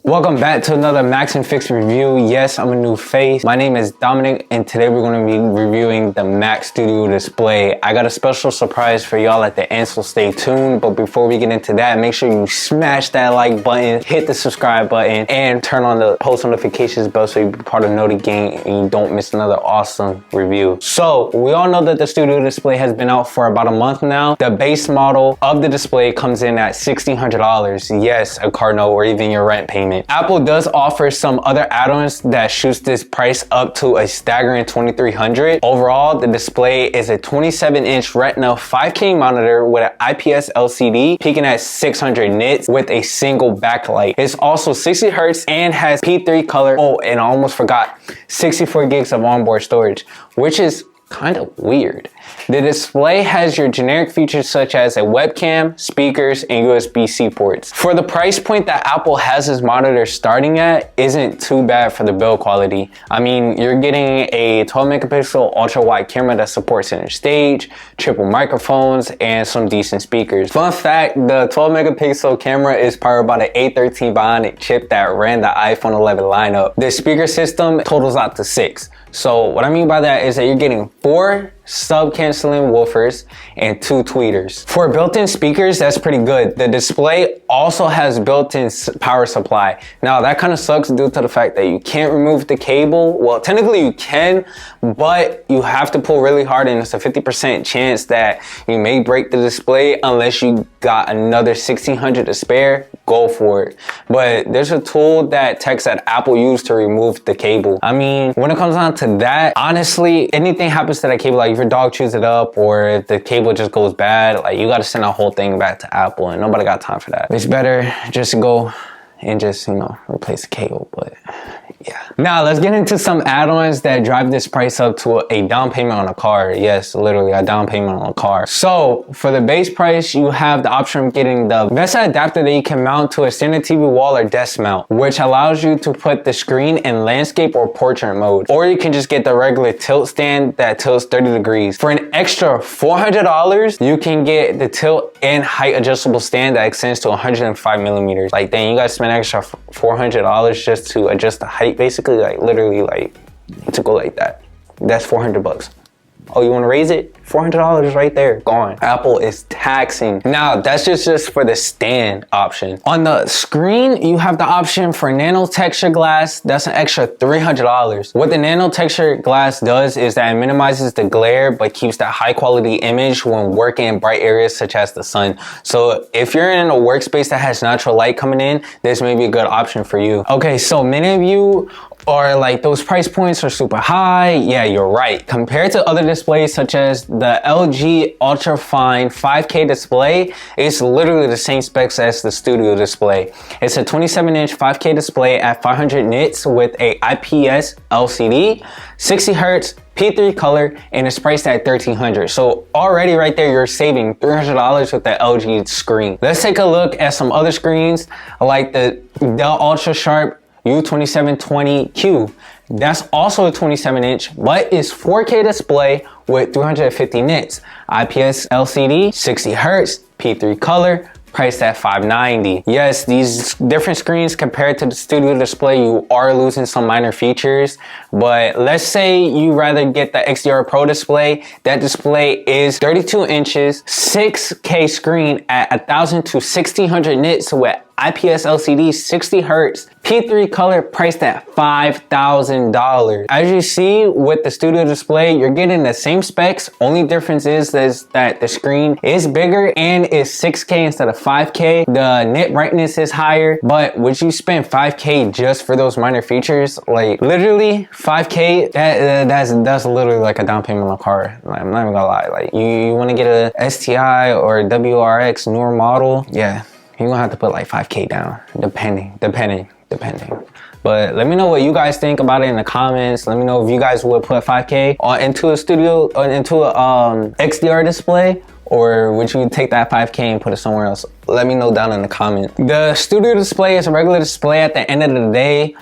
Welcome back to another Max and Fix review. Yes, I'm a new face. My name is Dominic and today we're going to be reviewing the Mac Studio Display. I got a special surprise for y'all at the end, so stay tuned. But before we get into that, make sure you smash that like button, hit the subscribe button, and turn on the post notifications bell so you be part of Know the Game and you don't miss another awesome review. So we all know that the Studio Display has been out for about a month now. The base model of the display comes in at $1,600. Yes, a car note or even your rent payment. Apple does offer some other add-ons that shoots this price up to a staggering $2,300. Overall, the display is a 27-inch Retina 5K monitor with an IPS LCD peaking at 600 nits with a single backlight. It's also 60 Hz and has P3 color. Oh, and I almost forgot, 64 gigs of onboard storage, which is kind of weird. The display has your generic features such as a webcam, speakers, and USB-C ports. For the price point that Apple has this monitor starting at, isn't too bad for the build quality. I mean, you're getting a 12 megapixel ultra wide camera that supports center stage, triple microphones, and some decent speakers. Fun fact, the 12 megapixel camera is powered by the A13 Bionic chip that ran the iPhone 11 lineup. The speaker system totals out to 6. So what I mean by that is that you're getting 4 sub-canceling woofers and 2 tweeters. For built-in speakers, that's pretty good. The display also has built-in power supply. Now that kind of sucks due to the fact that you can't remove the cable. Well, technically you can, but you have to pull really hard and it's a 50% chance that you may break the display unless you got another $1,600 to spare. Go for it. But there's a tool that techs at Apple use to remove the cable. I mean, when it comes down to that, honestly, anything happens to that cable, like if your dog chews it up or if the cable just goes bad, like you got to send that whole thing back to Apple and nobody got time for that. It's better just to go and just, replace the cable, but yeah. Now let's get into some add-ons that drive this price up to a down payment on a car. Yes, literally a down payment on a car. So for the base price, you have the option of getting the VESA adapter that you can mount to a standard TV wall or desk mount, which allows you to put the screen in landscape or portrait mode. Or you can just get the regular tilt stand that tilts 30 degrees. For an extra $400, you can get the tilt and height adjustable stand that extends to 105 millimeters. Like, dang, you guys spend extra $400 just to adjust the height, basically, like literally, like to go like that. That's $400. Oh, you want to raise it? $400 right there, gone. Apple is taxing. Now, that's just for the stand option. On the screen, you have the option for nano texture glass. That's an extra $300. What the nano texture glass does is that it minimizes the glare, but keeps that high quality image when working in bright areas such as the sun. So if you're in a workspace that has natural light coming in, this may be a good option for you. Okay, so many of you are like, those price points are super high. Yeah, you're right. Compared to other displays such as the LG Ultra Fine 5K display, it's literally the same specs as the Studio Display. It's a 27-inch 5K display at 500 nits with a IPS LCD, 60 Hz, P3 color, and it's priced at $1,300. So already right there, you're saving $300 with the LG screen. Let's take a look at some other screens like the Dell Ultra Sharp U2720Q. That's also a 27-inch, but it's 4K display with 350 nits, IPS LCD, 60 Hz, P3 color, priced at $590. Yes, these different screens compared to the Studio Display, you are losing some minor features, but let's say you rather get the XDR Pro display. That display is 32 inches, 6K screen at 1000 to 1600 nits with IPS LCD, 60 Hz, P3 color, priced at $5,000. As you see with the Studio Display, you're getting the same specs. Only difference is that the screen is bigger and is 6K instead of 5K. The nit brightness is higher, but would you spend $5K just for those minor features? Like literally $5K, that's literally like a down payment on a car. Like, I'm not even gonna lie. Like you want to get a STI or a WRX newer model, yeah, you're gonna have to put like $5K down, depending. But let me know what you guys think about it in the comments. Let me know if you guys would put $5K into a XDR display, or would you take that $5K and put it somewhere else? Let me know down in the comment. The studio display is a regular display at the end of the day.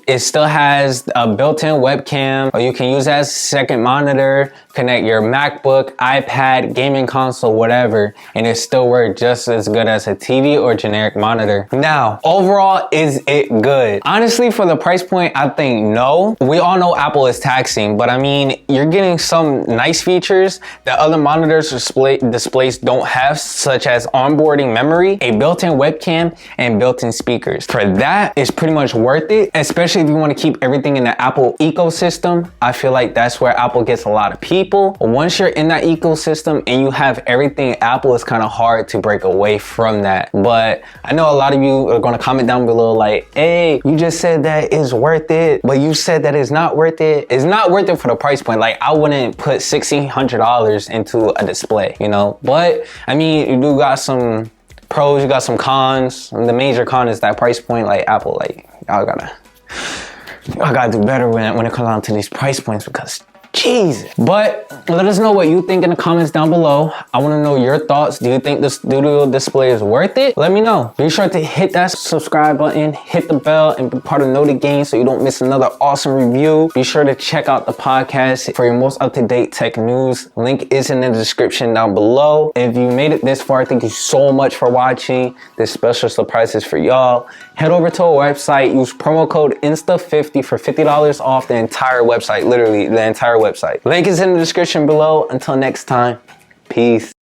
It still has a built-in webcam, or you can use that as a second monitor, connect your MacBook, iPad, gaming console, whatever, and it still works just as good as a TV or generic monitor. Now, overall, is it good? Honestly, for the price point, I think no. We all know Apple is taxing, but I mean, you're getting some nice features that other monitors displays don't have, such as onboarding memory, a built-in webcam, and built-in speakers. For that, it's pretty much worth it, especially if you want to keep everything in the Apple ecosystem. I feel like that's where Apple gets a lot of people. Once you're in that ecosystem and you have everything Apple, it's kind of hard to break away from that. But I know a lot of you are going to comment down below like, hey, you just said that it's worth it, but you said that it's not worth it. It's not worth it for the price point. Like, I wouldn't put $1,600 into a display, you know? But I mean, you do got some pros, you got some cons. And the major con is that price point. Like, Apple, like, I gotta do better when it comes down to these price points, because Jesus. But let us know what you think in the comments down below. I want to know your thoughts. Do you think the studio display is worth it? Let me know. Be sure to hit that subscribe button, hit the bell, and be part of Noted Game so you don't miss another awesome review. Be sure to check out the podcast for your most up-to-date tech news. Link is in the description down below. If you made it this far, thank you so much for watching. This special surprise is for y'all. Head over to our website. Use promo code INSTA50 for $50 off the entire website. Literally, the entire website. Link is in the description below. Until next time, peace.